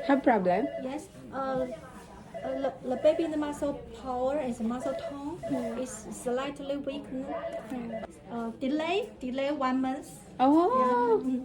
Have problem? Yes. The baby's muscle power and muscle tone is slightly weakened. Delay 1 month. Oh. Yeah.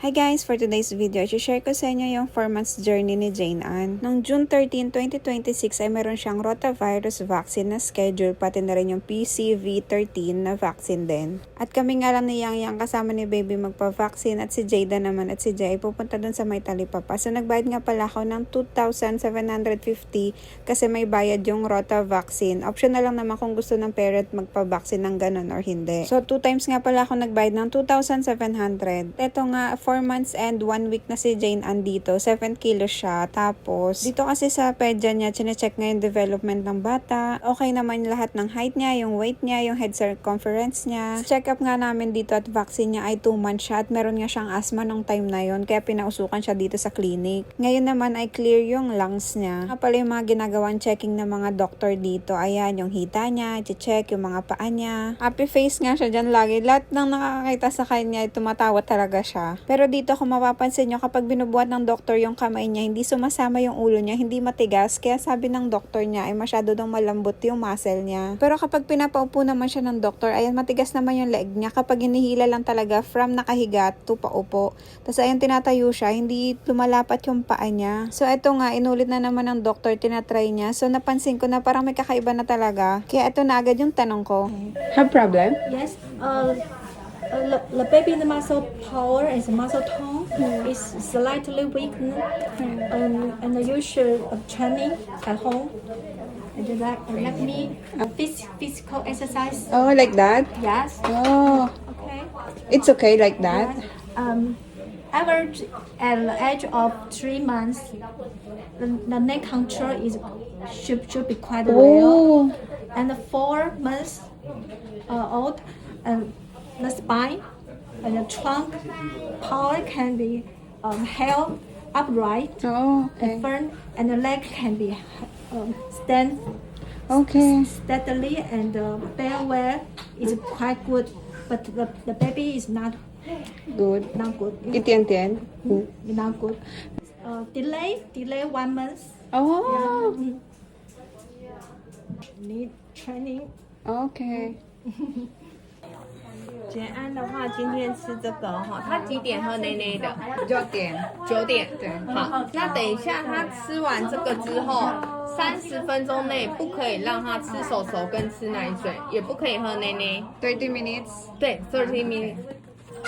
Hi guys! For today's video, i-share ko sa inyo yung 4 months journey ni Jane Ann. Noong June 13, 2026 ay meron siyang rotavirus vaccine na schedule, pati na rin yung PCV13 na vaccine din. At kami nga lang ni Yang Yang kasama ni baby magpa-vaccine, at si Jada naman at si Jay ay pupunta dun sa may talipapa. So nagbayad nga pala ako ng 2,750 kasi may bayad yung rota vaccine. Optional lang naman kung gusto ng parent magpa-vaccine ng ganun or hindi. So 2 times nga pala ako nagbayad ng 2,700. Ito nga 4 months and 1 week na si Jane Ann dito. 7 kilos siya. Tapos, dito kasi sa pedya niya, chinecheck nga yung development ng bata. Okay naman lahat ng height niya, yung weight niya, yung head circumference niya. Check up nga namin dito at vaccine niya ay 2 months siya at meron nga siyang asthma nung time na yon, kaya pinausukan siya dito sa clinic. Ngayon naman ay clear yung lungs niya. Pala yung mga ginagawang checking ng mga doctor dito. Ayan, yung hita niya, check yung mga paa niya. Happy face nga siya dyan lagi. Lahat ng nakakakita sa kanya ay tumatawa talaga siya. Pero dito kung mapapansin nyo, kapag binubuhat ng doktor yung kamay niya, hindi sumasama yung ulo niya, hindi matigas. Kaya sabi ng doktor niya ay masyado daw malambot yung muscle niya. Pero kapag pinapaupo naman siya ng doktor, ayan, matigas naman yung leg niya. Kapag hinihila lang talaga from nakahiga to paupo. Tapos ayan, tinatayo siya, hindi lumalapat yung paa niya. So eto nga, inulit na naman ng doktor, tinatry niya. So napansin ko na parang may kakaiba na talaga. Kaya eto na agad yung tanong ko. Have problem? Yes. The baby's muscle power and muscle tone is slightly weakened, and you should training at home. And let me physical exercise. Oh, like that? Yes. Oh, Okay. it's okay like that? Average at the age of 3 months, the neck control should be quite well. Oh, And 4 months old, the spine and the trunk power can be held upright, oh, and okay. firm, and the leg can be stand Okay. steadily, and the bear is quite good, but the baby is not Good. good. 一点点. Not good. Delay 1 month. Oh, Need training. okay. 简安的话，今天吃这个哈，他几点喝奶奶的9点. ？9点。对。好，那等一下他吃完这个之后，30分钟内不可以让他吃手手跟吃奶嘴，也不可以喝奶奶。 30 minutes. 对，30 minutes。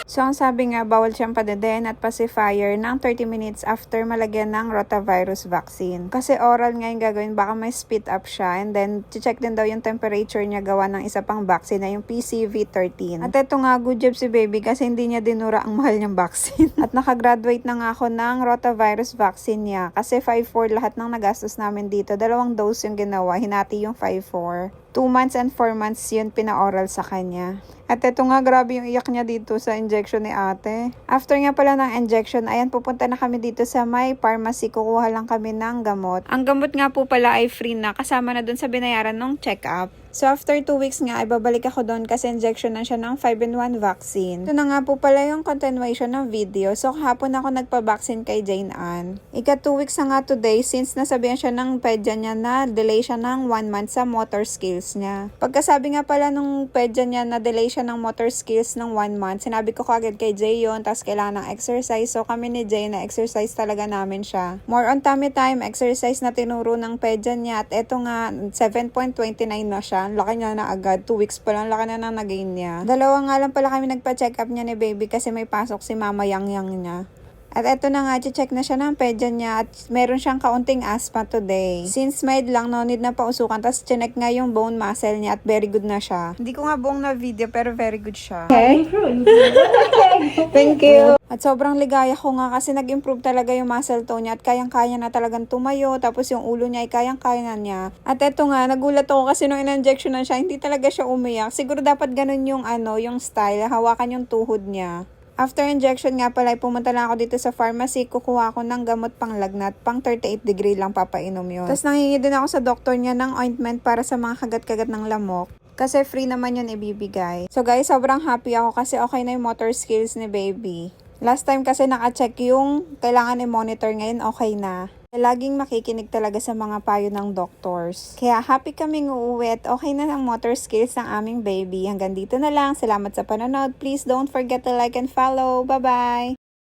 So, ang sabi nga, bawal siyang padeden at pacifier ng 30 minutes after malagyan ng rotavirus vaccine. Kasi oral nga yung gagawin, baka may spit up siya. And then, check din daw yung temperature niya gawa ng isa pang vaccine na yung PCV13. At eto nga, good job si baby kasi hindi niya dinura ang mahal niyang vaccine. At nakagraduate na nga ako ng rotavirus vaccine niya. Kasi 5-4 lahat ng nagastos namin dito. 2 dose yung ginawa, hinati yung 5-4. 2 months and 4 months yun pina-oral sa kanya. At eto nga, grabe yung iyak niya dito sa injection ni ate. After nga pala ng injection, ayan, pupunta na kami dito sa may pharmacy. Kukuha lang kami ng gamot. Ang gamot nga po pala ay free na, kasama na dun sa binayaran ng check-up. So after 2 weeks nga, ay babalik ako doon kasi injection na siya ng 5-in-1 vaccine. Ito na nga po pala yung continuation ng video. So kahapon ako nagpa-vaccine kay Jane Ann. Ika 2 weeks na nga today since nasabihan siya ng pedya niya na delay siya ng 1 month sa motor skills niya. Pagkasabi nga pala nung pedya niya na delay siya ng motor skills ng 1 month, sinabi ko kagad kay Jay yun, tapos kailangan ng exercise. So kami ni Jay na exercise talaga namin siya. More on tummy time, exercise na tinuro ng pedya niya, at eto nga 7.29 na siya. Ang laki niya na agad. 2 weeks pa lang, laki na nang nagain niya. 2 nga lang pala kami nagpa-check up niya ni baby kasi may pasok si mama Yang Yang niya. At eto na nga, check na siya ng pedya niya at meron siyang kaunting asthma today. Since mild lang, no need na pausukan. Tapos chinek nga yung bone muscle niya at very good na siya. Hindi ko nga buong na video pero very good siya. Okay. Thank you. At sobrang ligaya ko nga kasi nag-improve talaga yung muscle tone niya at kayang-kaya na talagang tumayo, tapos yung ulo niya ay kayang-kaya na niya. At eto nga, nagulat ako kasi nung in-injection na siya, hindi talaga siya umiyak. Siguro dapat ganun yung yung style, hawakan yung tuhod niya. After injection nga pala, pumunta lang ako dito sa pharmacy, kukuha ako ng gamot pang lagnat, pang 38 degree lang papainom yun. Tapos nangingi din ako sa doktor niya ng ointment para sa mga kagat-kagat ng lamok. Kasi free naman yun ibibigay. So guys, sobrang happy ako kasi okay na yung motor skills ni baby. Last time kasi naka-check yung kailangan i-monitor, ngayon okay na. Laging makikinig talaga sa mga payo ng doctors. Kaya happy kaming uuwi at okay na ng motor skills ng aming baby. Hanggang dito na lang. Salamat sa panonood. Please don't forget to like and follow. Bye-bye!